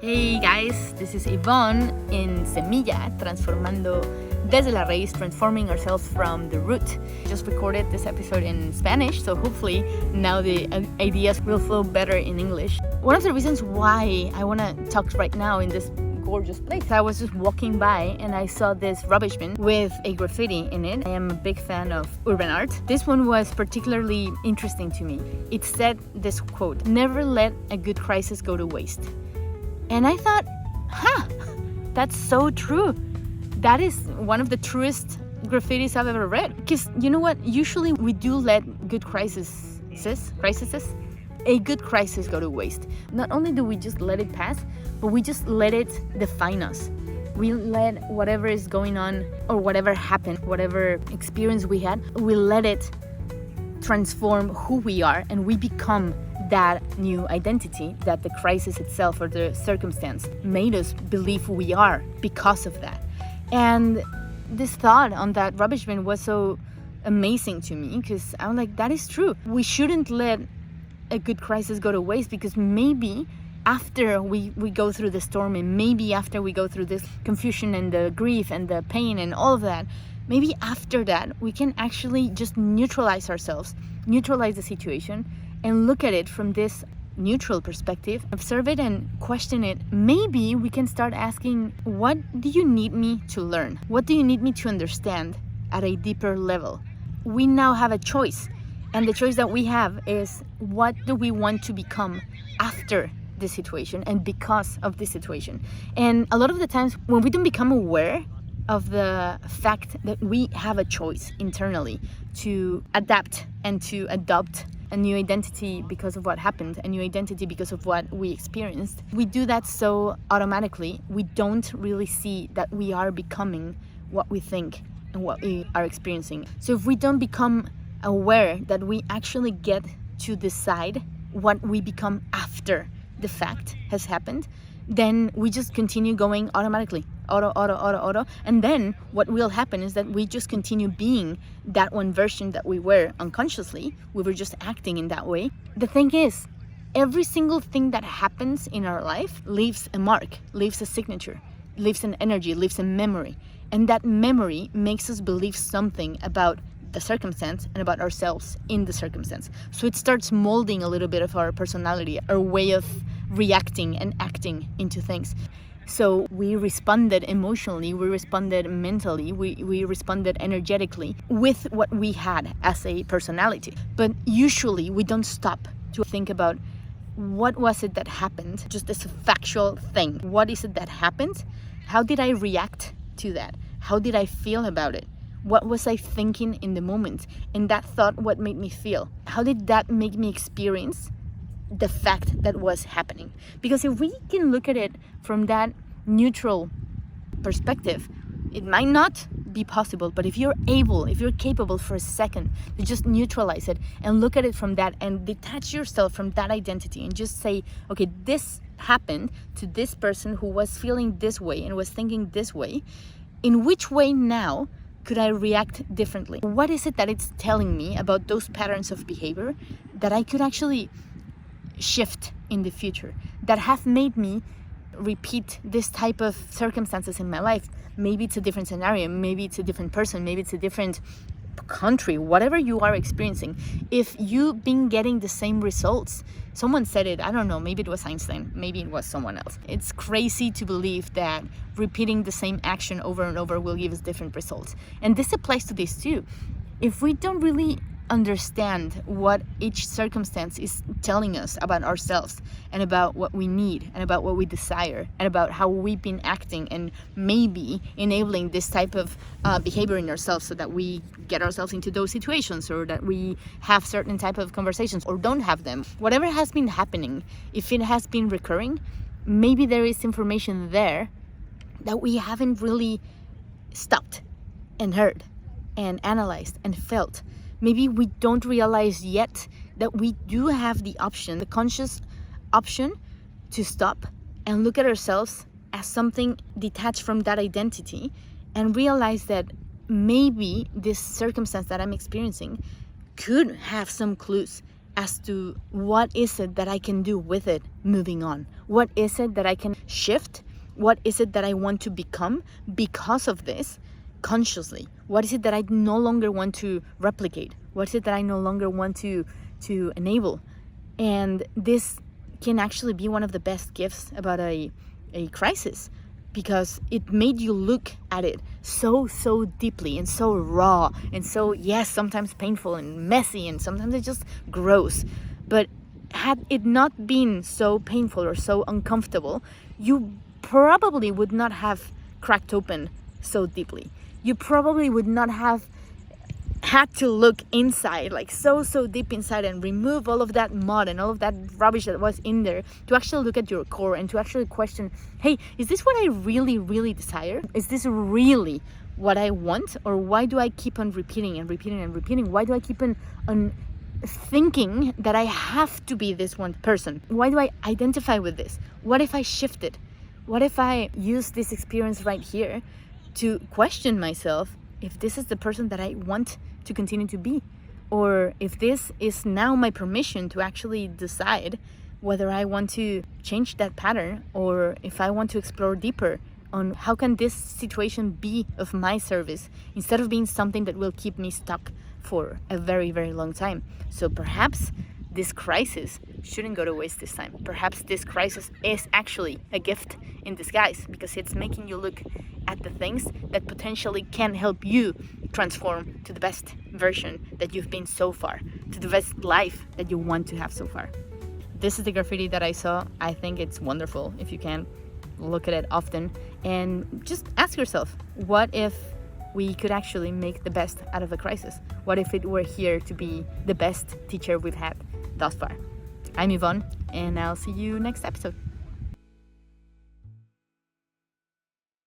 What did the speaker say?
Hey guys, this is Yvonne in Semilla, transformando desde la raíz, transforming ourselves from the root. Just recorded this episode in Spanish, so hopefully now the ideas will flow better in English. One of the reasons why I want to talk right now in this gorgeous place, I was just walking by and I saw this rubbish bin with a graffiti in it. I am a big fan of urban art. This one was particularly interesting to me. It said this quote, "Never let a good crisis go to waste." And I thought, that's so true. That is one of the truest graffitis I've ever read. Because you know what? Usually we do let good crises, a good crisis go to waste. Not only do we just let it pass, but we just let it define us. We let whatever is going on or whatever happened, whatever experience we had, we let it transform who we are, and we become that new identity that the crisis itself or the circumstance made us believe we are because of that. And this thought on that rubbish bin was so amazing to me, because I'm like, that is true. We shouldn't let a good crisis go to waste, because maybe after we go through the storm, and maybe after we go through this confusion and the grief and the pain and all of that, maybe after that we can actually just neutralize ourselves, neutralize the situation, and look at it from this neutral perspective, observe it and question it. Maybe we can start asking, what do you need me to learn? What do you need me to understand at a deeper level? We now have a choice, and the choice that we have is, what do we want to become after this situation and because of this situation? And a lot of the times when we don't become aware of the fact that we have a choice internally to adapt and to adopt a new identity because of what happened, a new identity because of what we experienced, we do that so automatically, we don't really see that we are becoming what we think and what we are experiencing. So if we don't become aware that we actually get to decide what we become after the fact has happened, then we just continue going automatically, auto. And then what will happen is that we just continue being that one version that we were unconsciously. We were just acting in that way. The thing is, every single thing that happens in our life leaves a mark, leaves a signature, leaves an energy, leaves a memory. And that memory makes us believe something about the circumstance and about ourselves in the circumstance. So it starts molding a little bit of our personality, our way of reacting and acting into things. So we responded emotionally, we responded mentally, we responded energetically with what we had as a personality. But usually we don't stop to think about, what was it that happened, just as a factual thing. What is it that happened? How did I react to that? How did I feel about it? What was I thinking in the moment? And that thought, what made me feel? How did that make me experience the fact that was happening? Because if we can look at it from that neutral perspective, it might not be possible, but if you're capable for a second to just neutralize it and look at it from that and detach yourself from that identity and just say, okay, this happened to this person who was feeling this way and was thinking this way. In which way now could I react differently? What is it that it's telling me about those patterns of behavior that I could actually shift in the future, that have made me repeat this type of circumstances in my life? Maybe it's a different scenario, maybe it's a different person, maybe it's a different country, whatever you are experiencing. If you've been getting the same results, someone said it, I don't know, maybe it was Einstein, maybe it was someone else. It's crazy to believe that repeating the same action over and over will give us different results. And this applies to this too. If we don't really understand what each circumstance is telling us about ourselves and about what we need and about what we desire and about how we've been acting and maybe enabling this type of behavior in ourselves so that we get ourselves into those situations, or that we have certain type of conversations or don't have them, whatever has been happening, if it has been recurring, maybe there is information there that we haven't really stopped and heard and analyzed and felt. Maybe we don't realize yet that we do have the option, the conscious option, to stop and look at ourselves as something detached from that identity and realize that maybe this circumstance that I'm experiencing could have some clues as to what is it that I can do with it moving on. What is it that I can shift? What is it that I want to become because of this consciously? What is it that I no longer want to replicate? What is it that I no longer want to enable? And this can actually be one of the best gifts about a crisis, because it made you look at it so deeply and so raw and so, yes, sometimes painful and messy, and sometimes it's just gross. But had it not been so painful or so uncomfortable, you probably would not have cracked open so deeply. You probably would not have had to look inside, like so deep inside, and remove all of that mud and all of that rubbish that was in there, to actually look at your core and to actually question, hey, is this what I really desire? Is this really what I want? Or why do I keep on repeating and repeating and repeating? Why do I keep on thinking that I have to be this one person? Why do I identify with this? What if I shift it? What if I use this experience right here to question myself if this is the person that I want to continue to be? Or if this is now my permission to actually decide whether I want to change that pattern, or if I want to explore deeper on how can this situation be of my service instead of being something that will keep me stuck for a very long time. So perhaps this crisis shouldn't go to waste this time. Perhaps this crisis is actually a gift in disguise, because it's making you look at the things that potentially can help you transform to the best version that you've been so far, to the best life that you want to have so far. This is the graffiti that I saw. I think it's wonderful. If you can, look at it often and just ask yourself, what if we could actually make the best out of a crisis? What if it were here to be the best teacher we've had thus far? I'm Yvonne, and I'll see you next episode.